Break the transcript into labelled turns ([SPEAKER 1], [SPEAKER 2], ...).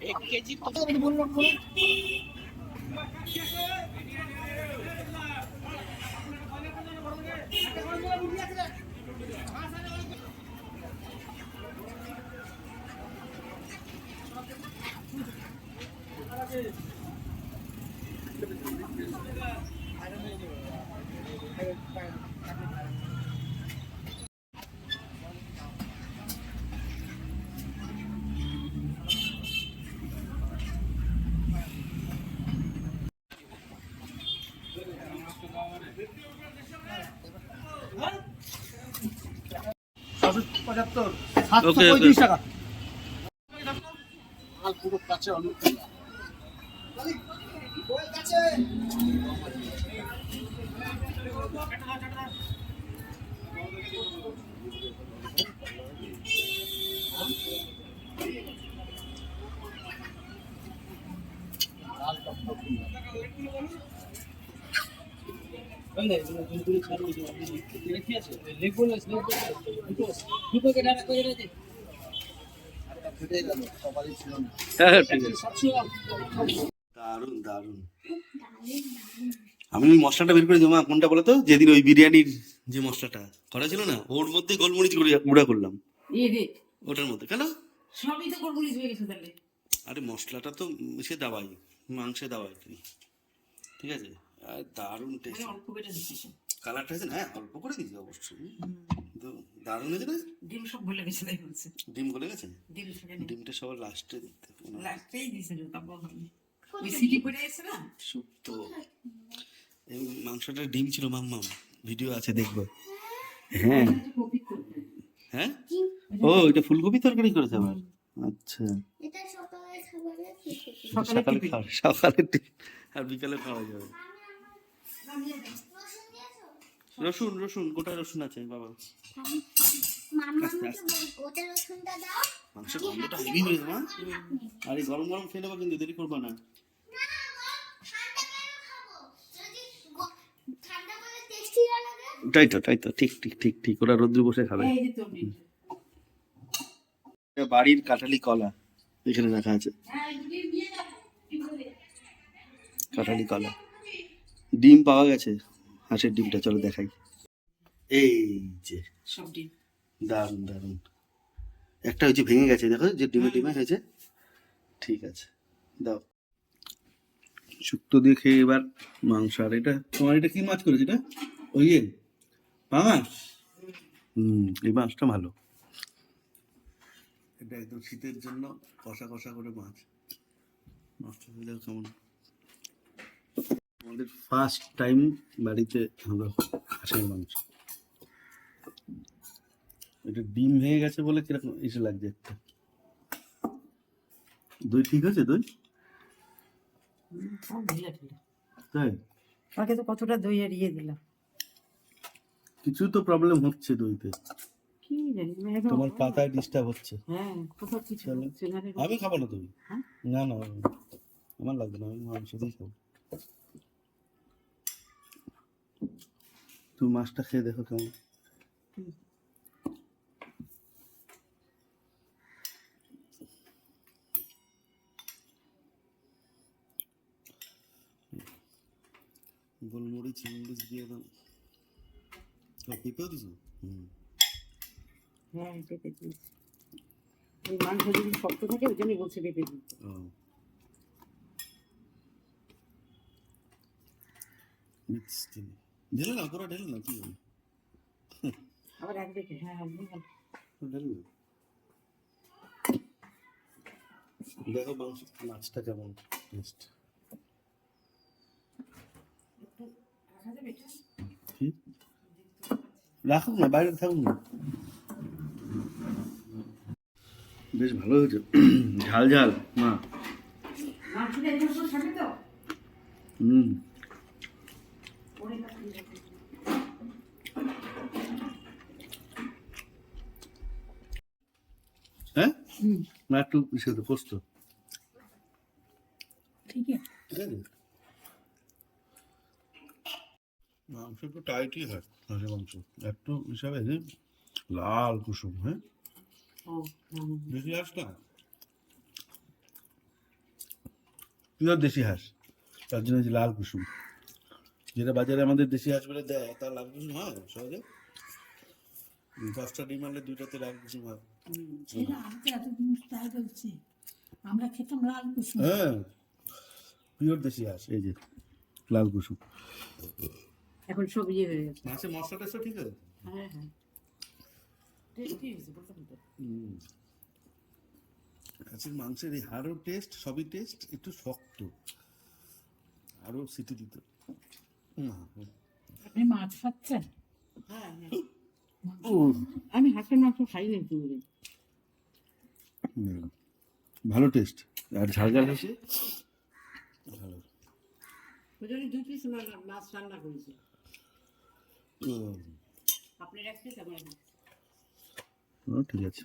[SPEAKER 1] एक केजी
[SPEAKER 2] টাকা পুরো কাছে অনেক
[SPEAKER 3] দারুন দারুন। আমি মশলাটা বের করে দিই মা, কোনটা বলো তো? যেদিন ওই বিরিয়ানির যে মশলাটা করা ছিল না, ওর মধ্যে গোলমরিচ গুঁড়া করলাম। ওটার মধ্যে কেন?
[SPEAKER 4] সবই তো গোলমরিচ হয়ে গেছে তাহলে।
[SPEAKER 3] আরে মশলাটা তো সে দাওয়াই, মাংসে দাওয়াই, ঠিক আছে। আর দারুন টেস্ট,
[SPEAKER 4] অল্প করে দিচ্ছিস।
[SPEAKER 3] কালারটা হয়েছে না? হ্যাঁ অল্প করে দিয়েছি অবশ্যই, কিন্তু দারুণ হয়েছে না?
[SPEAKER 4] ডিম সব গলে গেছে তাই বলছে।
[SPEAKER 3] ডিম গলে গেছে?
[SPEAKER 4] ডিম
[SPEAKER 3] ডিমটা সবার লাস্টে দিতে,
[SPEAKER 4] লাস্টেই দিয়েছিল, তারপর ওই সিটি পড়ে গেছে না
[SPEAKER 3] শুক্তো। এই মাংসটা ডিম ছিল মাম্মাম, ভিডিও আছে দেখবো। হ্যাঁ হ্যাঁ, ও এটা ফুলকপি তরকারি করেছে আবার। আচ্ছা, সকালে আর বিকালে খাওয়া যাবে। রসুন রসুন গোটা রসুন আছে বাবা। মাংসের গন্ধটা হেভি হয়েছে মা। আর এই গরম গরম খেয়ে নেবো, কিন্তু দেরি করবো না। তাই তো ঠিক ঠিক ঠিক ঠিক, ওরা রোদ্রে বসে খাবে। বাড়ির কাঁঠালি কলা এখানে রাখা আছে, কাঁঠালি কলা। ডিম পাওয়া গেছে, হাঁসের ডিমটা চলো দেখাই। এই যে
[SPEAKER 4] সব ডিম
[SPEAKER 3] দারুন দারুন। একটা হচ্ছে ভেঙে গেছে, দেখো যে ডিমে ডিমে হয়েছে। ঠিক আছে দাও, শুক্তো দিয়ে খেয়ে এবার মাংস। আর এটা তোমার, এটা কি মাছ করেছে? এটা ওই মাছ। এই মাছটা ভালো, এটা একদম শীতের জন্য কষা কষা করে মাছ। মাছটা কেমন? আমাদের ফার্স্ট টাইম বাড়িতে হলো হাঁসের মাংস। এটা ডিম ভেঙে গেছে বলে কিরকম এসে লাগছে একটা। দই ঠিক আছে? দই তাই?
[SPEAKER 4] আগে তো কতটা দই এড়িয়ে দিলাম।
[SPEAKER 3] কিছু তো প্রবলেম হচ্ছে দইতে,
[SPEAKER 4] কি জানি
[SPEAKER 3] তোমার পাতায় ডিস্টার্ব হচ্ছে।
[SPEAKER 4] হ্যাঁ কোথাও কিছু হচ্ছে না রে।
[SPEAKER 3] আমি খাবো না দই, না না আমার লাগবে না, আমি মাংস দিয়ে খাবো। তুমি মাছটা খেয়ে দেখো কেমন। গোলমরিচ মরিচ দিয়ে দাও। পেঁপেও দিছো?
[SPEAKER 4] হ্যাঁ পেঁপে দিয়েছি। এই মাংস যদি শক্ত থাকে ওই জন্যই বলছে পেঁপে দিতে।
[SPEAKER 3] ঢেলে না, পুরো ঢেলে না, কি
[SPEAKER 4] আবার এক দেখে। হ্যাঁ
[SPEAKER 3] ঢেলে না। দেখো মাংস মাছটা কেমন টেস্ট। রাখুক না, বাইরে থাকুক না। বেশ ভালো হয়েছে, ঝাল ঝাল মা। হ্যাঁ না, একটু পোস্ত
[SPEAKER 4] ঠিক আছে।
[SPEAKER 3] মাংস একটু টাইটই হয়, হাঁসের মাংস একটু হিসাবে লাল কুসুম, হ্যাঁ
[SPEAKER 4] ও হুম।
[SPEAKER 3] দেশি হাঁসটা পিওর দেশি হাঁস, তার জন্য যে লাল কুসুম, যেটা বাজারে আমাদের দেশি হাঁস বলে দেয় তার লাল কুসুম হয় সহজে? 10টা ডিম আনলে 2টাতে লাল কুসুম হয়।
[SPEAKER 5] সেটা আমি তো এতদিন তাই বলছি, আমরা খেতাম লাল কুসুম।
[SPEAKER 3] হ্যাঁ পিওর দেশি হাঁস, এই যে লাল কুসুম।
[SPEAKER 4] এখন সব ইয়ে হয়ে গেছে।
[SPEAKER 3] মাছের মশলা টেস্ট ঠিক আছে।
[SPEAKER 4] হ্যাঁ হ্যাঁ টেস্টি হয়েছে বললাম তো।
[SPEAKER 3] খাসির মাংসের এই হাড়ও টেস্ট, সবই টেস্ট, একটু শক্ত, আরো সিটি দিত না।
[SPEAKER 5] আপনি মাছ খাচ্ছেন?
[SPEAKER 4] হ্যাঁ হ্যাঁ আমি হাঁসের মাংস খাই না কোনোদিন।
[SPEAKER 3] ভালো টেস্ট, আর ঝাল ঝাল হয়েছে ভালো।
[SPEAKER 4] ওই জন্য 2 পিস মাছ রান্না করেছি। আপনার এক পিস আমার এক piece।
[SPEAKER 3] ঠিক আছে।